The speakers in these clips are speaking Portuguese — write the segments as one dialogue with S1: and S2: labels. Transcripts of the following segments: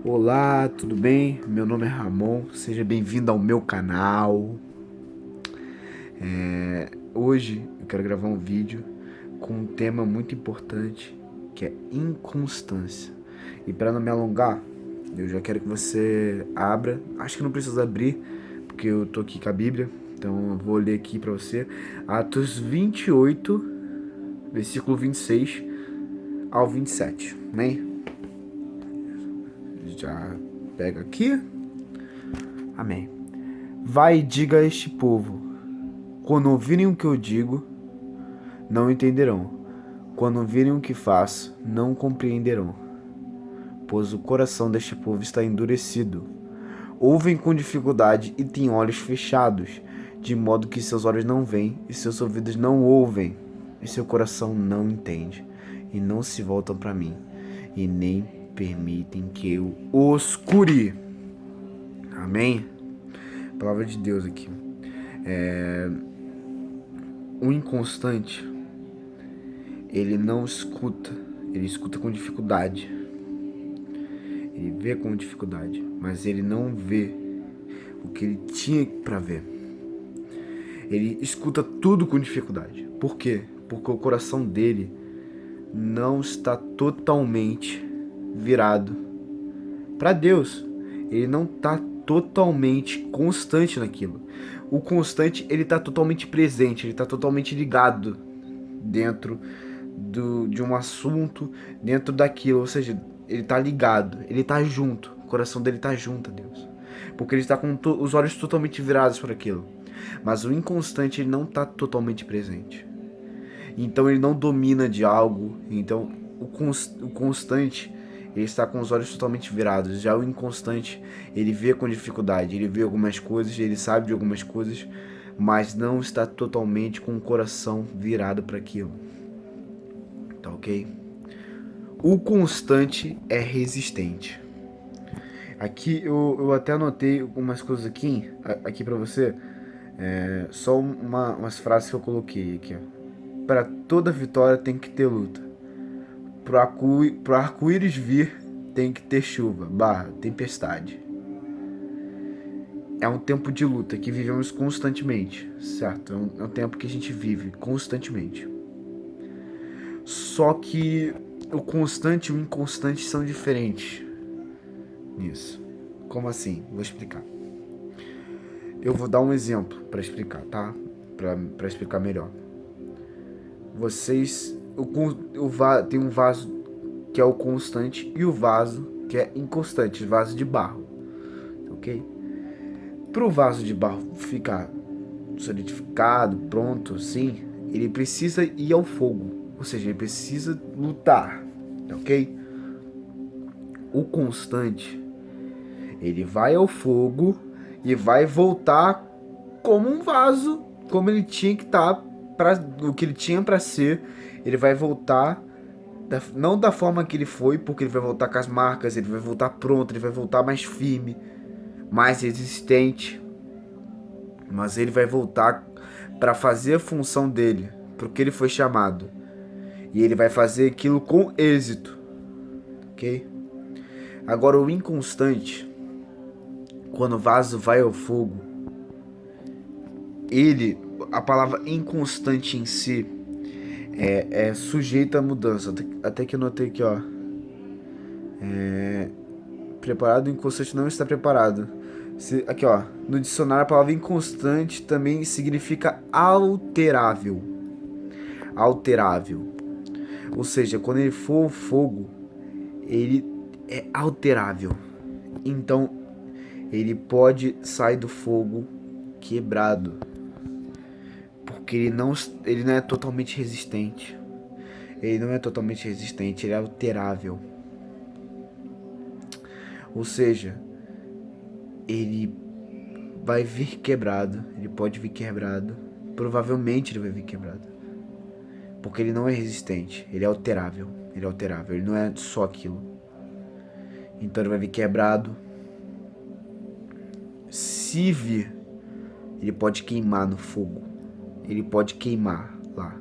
S1: Olá, tudo bem? Meu nome é Ramon, seja bem-vindo ao meu canal. Hoje eu quero gravar um vídeo com um tema muito importante, que é inconstância. E para não me alongar, eu já quero que você abra, acho que não precisa abrir, porque eu tô aqui com a Bíblia, então eu vou ler aqui para você, Atos 28, versículo 26 ao 27, amém? Já pega aqui, amém. Vai e diga a este povo: quando ouvirem o que eu digo, não entenderão. Quando ouvirem o que faço, não compreenderão. Pois o coração deste povo está endurecido. Ouvem com dificuldade e têm olhos fechados, de modo que seus olhos não veem e seus ouvidos não ouvem, e seu coração não entende, e não se voltam para mim, e nem permitem que eu os cure. Amém? Palavra de Deus aqui. O inconstante, ele não escuta, ele escuta com dificuldade, ele vê com dificuldade, mas ele não vê o que ele tinha para ver. Ele escuta tudo com dificuldade. Por quê? Porque o coração dele não está totalmente virado para Deus. Ele não está totalmente constante naquilo. O constante, ele está totalmente presente, ele está totalmente ligado dentro de um assunto, dentro daquilo, ou seja, ele tá ligado, ele tá junto, o coração dele tá junto a Deus, porque ele está com os olhos totalmente virados para aquilo. Mas o inconstante, ele não tá totalmente presente, então ele não domina de algo. Então o constante, ele está com os olhos totalmente virados. Já o inconstante, ele vê com dificuldade, ele vê algumas coisas, ele sabe de algumas coisas, mas não está totalmente com o coração virado para aquilo. Tá ok? O constante é resistente. Aqui eu até anotei algumas coisas aqui para você. Só umas frases que eu coloquei aqui. Para toda vitória tem que ter luta. Pro arco-íris vir tem que ter chuva, tempestade. É um tempo de luta que vivemos constantemente, certo? É um tempo que a gente vive constantemente. Só que o constante e o inconstante são diferentes nisso. Como assim? Vou explicar. Eu vou dar um exemplo para explicar, tá? Para explicar melhor. Vocês... tem um vaso que é o constante e o vaso que é inconstante, vaso de barro. Ok? Para o vaso de barro ficar solidificado, pronto, assim, ele precisa ir ao fogo. Ou seja, ele precisa lutar, ok? O constante, ele vai ao fogo e vai voltar como um vaso, como ele tinha que estar, o que ele tinha para ser. Ele vai voltar, não da forma que ele foi, porque ele vai voltar com as marcas, ele vai voltar pronto, ele vai voltar mais firme, mais resistente. Mas ele vai voltar para fazer a função dele, para o que ele foi chamado. E ele vai fazer aquilo com êxito, ok? Agora o inconstante, quando o vaso vai ao fogo, a palavra inconstante em si é sujeita a mudança. Até que eu notei aqui, ó. Preparado, inconstante não está preparado. Aqui, ó. No dicionário a palavra inconstante também significa alterável. Alterável. Ou seja, quando ele for ao fogo, ele é alterável. Então, ele pode sair do fogo quebrado, porque ele não é totalmente resistente. Ele não é totalmente resistente, ele é alterável. Ou seja, ele vai vir quebrado, ele pode vir quebrado, provavelmente ele vai vir quebrado, porque ele não é resistente, ele é alterável, ele não é só aquilo. Então ele vai vir quebrado. Se vir, ele pode queimar no fogo, ele pode queimar lá.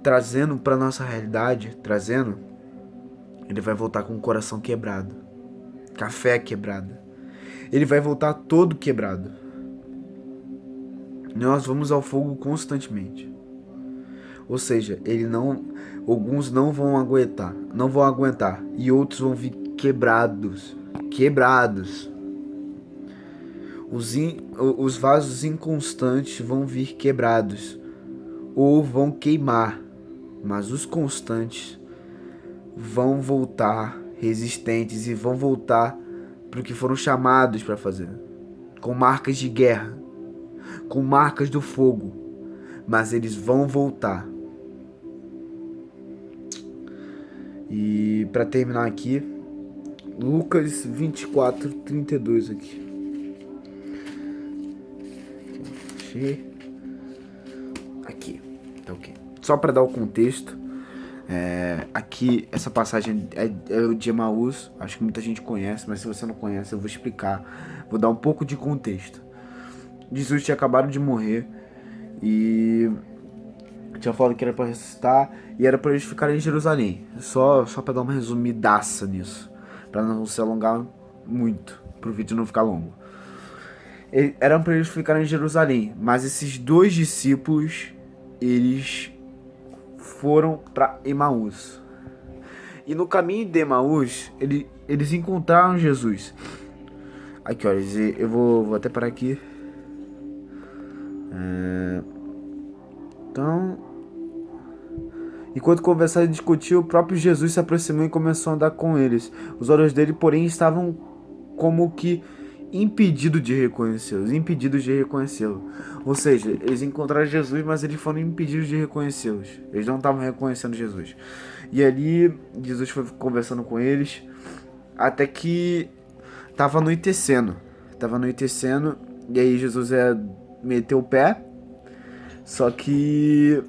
S1: Trazendo para nossa realidade, Ele vai voltar com o coração quebrado, com a fé quebrada. Ele vai voltar todo quebrado. Nós vamos ao fogo constantemente. Ou seja, alguns não vão aguentar, e outros vão vir quebrados. Os vasos inconstantes vão vir quebrados ou vão queimar, mas os constantes vão voltar resistentes e vão voltar para o que foram chamados para fazer, com marcas de guerra, com marcas do fogo, mas eles vão voltar. E para terminar aqui, Lucas 24:32 aqui. Aqui, tá ok. Só para dar o contexto, aqui essa passagem é o de Emaús. Acho que muita gente conhece, mas se você não conhece, eu vou explicar. Vou dar um pouco de contexto. Jesus tinha acabado de morrer e tinha falado que era para ressuscitar e era para eles ficarem em Jerusalém. Só para dar uma resumidaça nisso, para não se alongar muito, pro vídeo não ficar longo. Eram para eles ficarem em Jerusalém, mas esses dois discípulos, eles foram para Emaús. E no caminho de Emaús, eles encontraram Jesus. Aqui, olha, eu vou até parar aqui. Então, enquanto conversavam e discutiam, o próprio Jesus se aproximou e começou a andar com eles. Os olhos dele, porém, estavam como que impedidos de reconhecê-lo. Ou seja, eles encontraram Jesus, mas eles foram impedidos de reconhecê-los. Eles não estavam reconhecendo Jesus. E ali, Jesus foi conversando com eles, até que estava anoitecendo. E aí Jesus meteu o pé. Só que...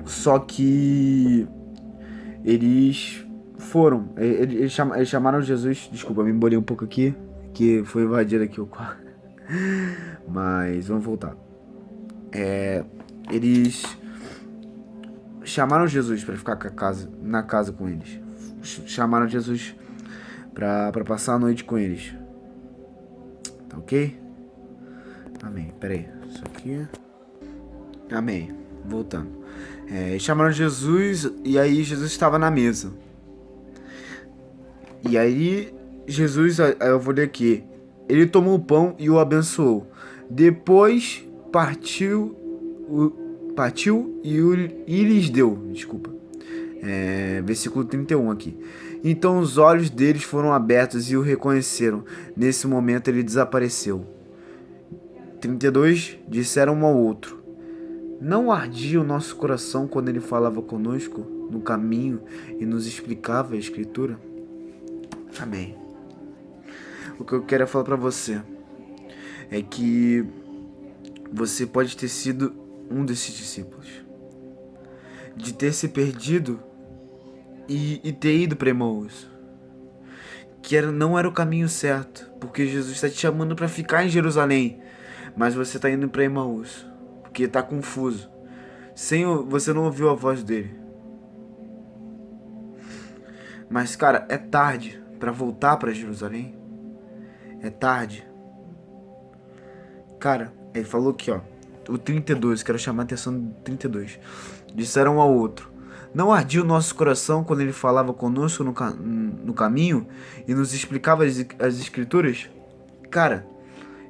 S1: Só que eles foram. Eles chamaram Jesus. Desculpa, me embolei um pouco aqui, que foi invadir aqui o quarto. Mas vamos voltar. Eles chamaram Jesus para ficar na casa com eles. Chamaram Jesus para passar a noite com eles. Tá ok? Amém. Pera aí. Isso aqui. Amém. Voltando. Chamaram Jesus e aí Jesus estava na mesa. E aí Jesus, eu vou ler aqui. Ele tomou o pão e o abençoou. Depois partiu e lhes deu. Desculpa. Versículo 31 aqui. Então os olhos deles foram abertos e o reconheceram. Nesse momento ele desapareceu. 32. Disseram um ao outro: não ardia o nosso coração quando ele falava conosco no caminho e nos explicava a Escritura? Amém. O que eu quero falar para você é que você pode ter sido um desses discípulos, de ter se perdido e ter ido para Emaús, que não era o caminho certo, porque Jesus está te chamando para ficar em Jerusalém, mas você está indo para Emaús porque está confuso, você não ouviu a voz dele. Mas cara, é tarde para voltar para Jerusalém. É tarde. Cara, ele falou aqui, ó, o 32, quero chamar a atenção do 32. Disseram um ao outro: não ardia o nosso coração quando ele falava conosco no caminho e nos explicava as Escrituras? Cara,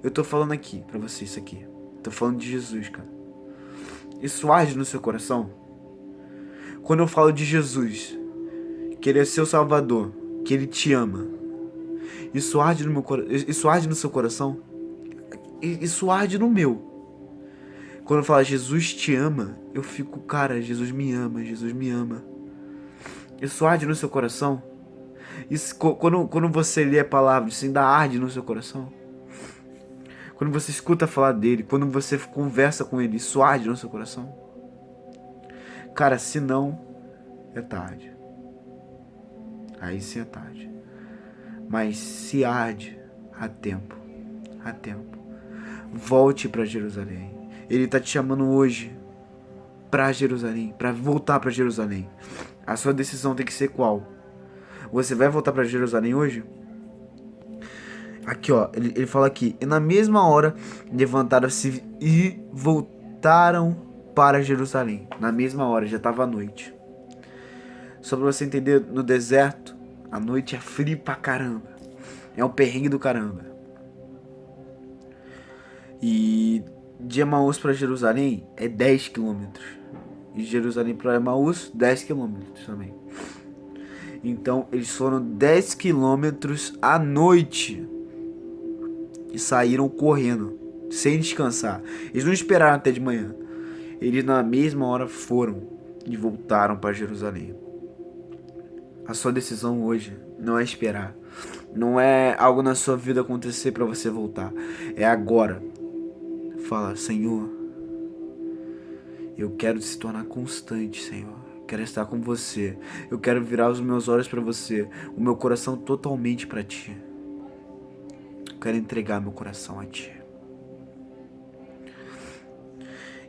S1: eu tô falando aqui pra você isso aqui. Tô falando de Jesus, cara. Isso arde no seu coração? Quando eu falo de Jesus, que ele é seu Salvador, que ele te ama, isso arde no meu coração? Isso arde no seu coração? Isso arde no meu. Quando eu falo Jesus te ama, eu fico, cara, Jesus me ama, Jesus me ama. Isso arde no seu coração? Isso, quando você lê a palavra, isso ainda arde no seu coração? Quando você escuta falar dele, quando você conversa com ele, isso arde no seu coração? Cara, se não, é tarde. Aí sim é tarde. Mas se arde, há tempo. Volte para Jerusalém. Ele está te chamando hoje. para Jerusalém, para voltar para Jerusalém. A sua decisão tem que ser qual? Você vai voltar para Jerusalém hoje? Aqui, ó, ele fala aqui: e na mesma hora levantaram-se e voltaram para Jerusalém. Na mesma hora, já estava à noite. Só para você entender, no deserto, a noite é frio pra caramba. É um perrengue do caramba. E de Emaús para Jerusalém é 10 quilômetros. E de Jerusalém para Emaús, 10 quilômetros também. Então eles foram 10 quilômetros à noite e saíram correndo, sem descansar. Eles não esperaram até de manhã. Eles na mesma hora foram e voltaram para Jerusalém. A sua decisão hoje não é esperar. Não é algo na sua vida acontecer para você voltar. É agora. Fala: Senhor, eu quero se tornar constante, Senhor. Eu quero estar com você. Eu quero virar os meus olhos para você. O meu coração totalmente para ti. Eu quero entregar meu coração a ti.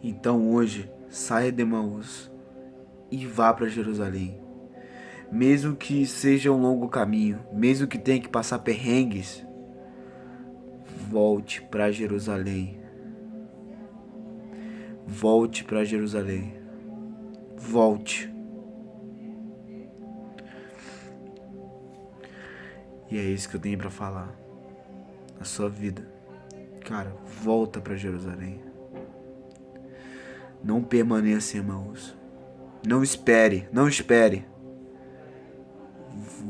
S1: Então hoje, saia de Emaús e vá para Jerusalém. Mesmo que seja um longo caminho, mesmo que tenha que passar perrengues, volte para Jerusalém. Volte para Jerusalém. Volte. E é isso que eu tenho para falar. A sua vida. Cara, volta para Jerusalém. Não permaneça em Emaús. Não espere, não espere.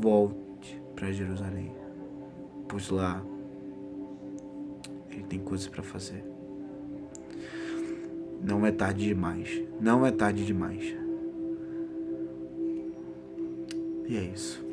S1: Volte para Jerusalém. Pois lá ele tem coisas para fazer. Não é tarde demais. Não é tarde demais. E é isso.